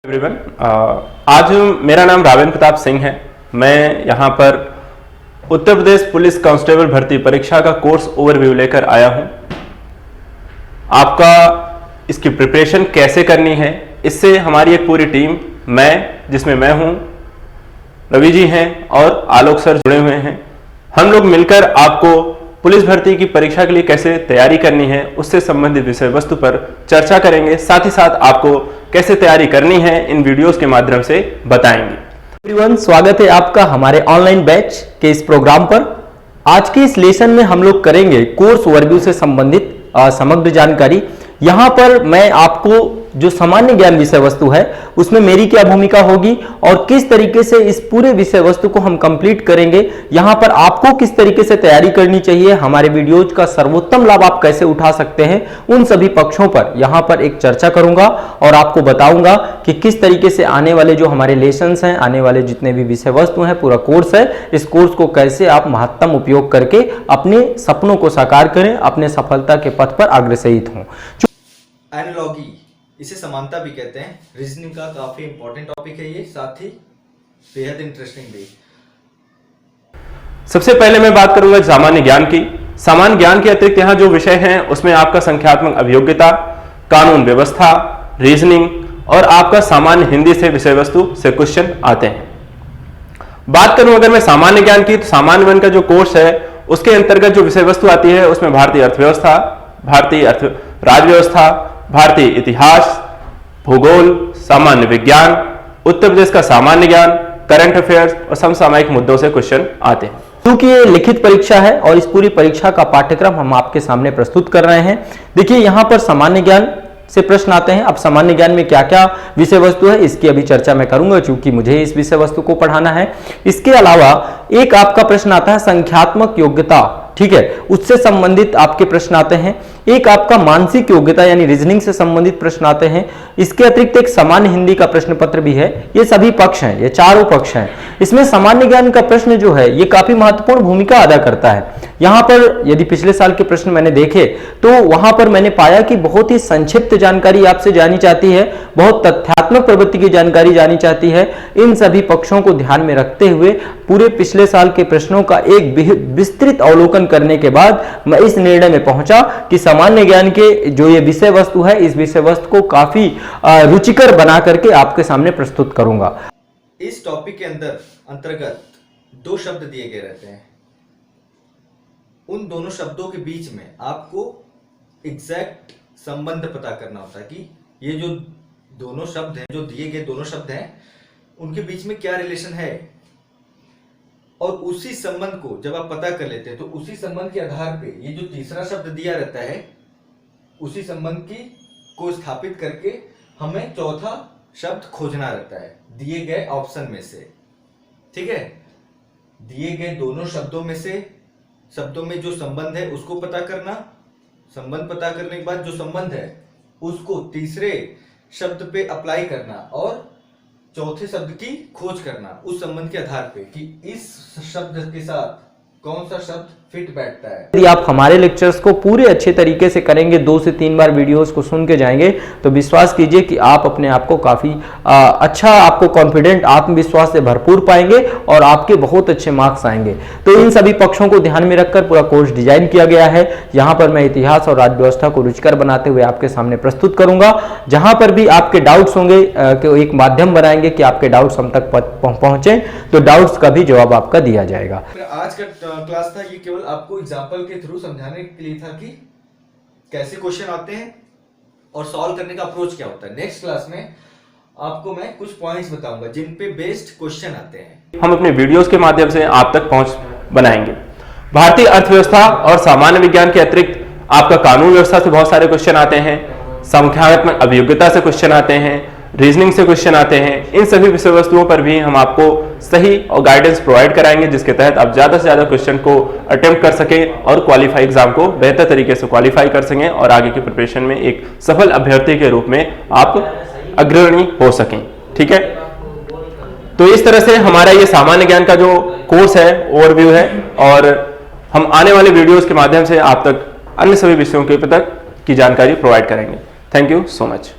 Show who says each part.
Speaker 1: Everyone, आज मेरा नाम रावेंद्र प्रताप सिंह है। मैं यहाँ पर उत्तर प्रदेश पुलिस कांस्टेबल भर्ती परीक्षा का कोर्स ओवरव्यू लेकर आया हूँ। आपका इसकी प्रिपरेशन कैसे करनी है, इससे हमारी एक पूरी टीम, जिसमें मैं हूँ, रवि जी हैं और आलोक सर जुड़े हुए हैं। हम लोग मिलकर आपको पुलिस भर्ती की परीक्षा के लिए कैसे तैयारी करनी है उससे संबंधित विषय वस्तु पर चर्चा करेंगे। साथ ही साथ आपको कैसे तैयारी करनी है इन वीडियोस के माध्यम से बताएंगे।
Speaker 2: एवरीवन, स्वागत है आपका हमारे ऑनलाइन बैच के इस प्रोग्राम पर। आज के इस लेसन में हम लोग करेंगे कोर्स ओवरव्यू से संबंधित समग्र जानकारी। यहाँ पर मैं आपको जो सामान्य ज्ञान विषय वस्तु है उसमें मेरी क्या भूमिका होगी और किस तरीके से इस पूरे विषय वस्तु को हम कंप्लीट करेंगे, यहाँ पर आपको किस तरीके से तैयारी करनी चाहिए, हमारे वीडियोज का सर्वोत्तम लाभ आप कैसे उठा सकते हैं, उन सभी पक्षों पर यहाँ पर एक चर्चा करूंगा और आपको बताऊंगा कि किस तरीके से आने वाले जो हमारे लेसन्स हैं, आने वाले जितने भी विषय वस्तु हैं, पूरा कोर्स है, इस कोर्स को कैसे आप महत्तम उपयोग करके अपने सपनों को साकार करें, अपने सफलता के पथ पर अग्रसरित हों।
Speaker 3: एनालॉजी, इसे समानता भी कहते हैं। रीजनिंग का काफी इंपॉर्टेंट टॉपिक है ये, साथ ही बेहद इंटरेस्टिंग भी।
Speaker 1: सबसे पहले मैं बात करूंगा सामान्य ज्ञान की। सामान्य ज्ञान के अतिरिक्त यहाँ जो विषय हैं उसमें आपका संख्यात्मक अभियोग्यता, कानून व्यवस्था, रीजनिंग और आपका सामान्य हिंदी से विषय वस्तु से क्वेश्चन आते हैं। बात करूं अगर मैं सामान्य ज्ञान की, तो सामान्य ज्ञान का जो कोर्स है उसके अंतर्गत जो विषय वस्तु आती है उसमें भारतीय अर्थव्यवस्था, भारतीय राजव्यवस्था, भारतीय इतिहास, भूगोल, सामान्य विज्ञान, उत्तर प्रदेश का सामान्य ज्ञान, करंट अफेयर्स और समसामयिक मुद्दों से क्वेश्चन आते हैं।
Speaker 2: क्योंकि ये लिखित परीक्षा है और इस पूरी परीक्षा का पाठ्यक्रम हम आपके सामने प्रस्तुत कर रहे हैं। देखिए, यहाँ पर सामान्य ज्ञान से प्रश्न आते हैं। अब सामान्य ज्ञान में क्या क्या विषय वस्तु है इसकी अभी चर्चा मैं करूंगा, क्योंकि मुझे इस विषय वस्तु को पढ़ाना है। इसके अलावा एक आपका प्रश्न आता है संख्यात्मक योग्यता, ठीक है, उससे संबंधित आपके प्रश्न आते हैं। एक आपका मानसिक योग्यता यानी रीजनिंग से संबंधित प्रश्न आते हैं। इसके अतिरिक्त एक सामान्य हिंदी का प्रश्न पत्र भी है। ये सभी पक्ष हैं, ये चारों पक्ष हैं। इसमें सामान्य ज्ञान का प्रश्न जो है ये काफी महत्वपूर्ण भूमिका अदा करता है। यहाँ पर यदि पिछले साल के प्रश्न मैंने देखे तो वहां पर मैंने पाया कि बहुत ही संक्षिप्त जानकारी आपसे जानी चाहती है, बहुत तथ्यात्मक प्रवृत्ति की जानकारी जानी चाहती है। इन सभी पक्षों को ध्यान में रखते हुए पूरे पिछले साल के प्रश्नों का एक विस्तृत अवलोकन करने के बाद मैं इस निर्णय में पहुंचा कि सामान्य ज्ञान के जो ये विषय वस्तु है, इस विषय वस्तु को काफी रुचिकर बना करके आपके सामने प्रस्तुत करूंगा।
Speaker 3: इस टॉपिक के अंतर्गत दो शब्द दिए गए रहते हैं। उन दोनों शब्दों के बीच में आपको एग्जैक्ट संबंध पता करना होता है कि ये जो दोनों शब्द हैं, जो दिए गए दोनों शब्द हैं, उनके बीच में क्या रिलेशन है। और उसी संबंध को जब आप पता कर लेते हैं तो उसी संबंध के आधार पे ये जो तीसरा शब्द दिया रहता है, उसी संबंध को स्थापित करके हमें चौथा शब्द खोजना रहता है दिए गए ऑप्शन में से। ठीक है, दिए गए दोनों शब्दों में जो संबंध है उसको पता करना, संबंध पता करने के बाद जो संबंध है उसको तीसरे शब्द पे अप्लाई करना और चौथे शब्द की खोज करना उस संबंध के आधार पे कि इस शब्द के साथ कौन सा शब्द फिट बैठता है।
Speaker 2: यदि आप हमारे लेक्चर्स को पूरे अच्छे तरीके से करेंगे, 2 से 3 बार वीडियोस को सुन के जाएंगे, तो विश्वास कीजिए कि आप अपने आप को काफी अच्छा, आपको कॉन्फिडेंट, आत्मविश्वास से भरपूर पाएंगे और आपके बहुत अच्छे मार्क्स आएंगे। तो इन सभी पक्षों को ध्यान में रखकर पूरा कोर्स डिजाइन किया गया है। यहाँ पर मैं इतिहास और राज्य व्यवस्था को रुचिकर बनाते हुए आपके सामने प्रस्तुत करूंगा। जहां पर भी आपके डाउट्स होंगे, एक माध्यम बनाएंगे कि आपके डाउट्स हम तक पहुंचे, तो डाउट्स का भी जवाब आपका दिया जाएगा।
Speaker 3: आज का क्लास था ये केवल आपको एग्जाम्पल के थ्रू समझाने के लिए था कि कैसे क्वेश्चन आते हैं और सॉल्व करने का अप्रोच क्या होता है। नेक्स्ट क्लास में आपको मैं कुछ पॉइंट्स बताऊंगा जिन पे बेस्ड क्वेश्चन आते हैं।
Speaker 1: हम अपने वीडियोस के माध्यम से आप तक पहुंच बनाएंगे। भारतीय अर्थव्यवस्था और सामान्य विज्ञान के अतिरिक्त आपका कानून व्यवस्था से बहुत सारे क्वेश्चन आते हैं, संख्यात्मक अभियोग्यता से क्वेश्चन आते हैं, रीजनिंग से क्वेश्चन आते हैं। इन सभी विषय वस्तुओं पर भी हम आपको सही और गाइडेंस प्रोवाइड कराएंगे, जिसके तहत आप ज्यादा से ज्यादा क्वेश्चन को अटेम्प्ट कर सकें और क्वालिफाई एग्जाम को बेहतर तरीके से क्वालिफाई कर सकें और आगे की प्रिपरेशन में एक सफल अभ्यर्थी के रूप में आप अग्रणी हो सकें। ठीक है, तो इस तरह से हमारा ये सामान्य ज्ञान का जो कोर्स है, ओवरव्यू है, और हम आने वाले वीडियोस के माध्यम से आप तक अन्य सभी विषयों के तक की जानकारी प्रोवाइड करेंगे। Thank you so much.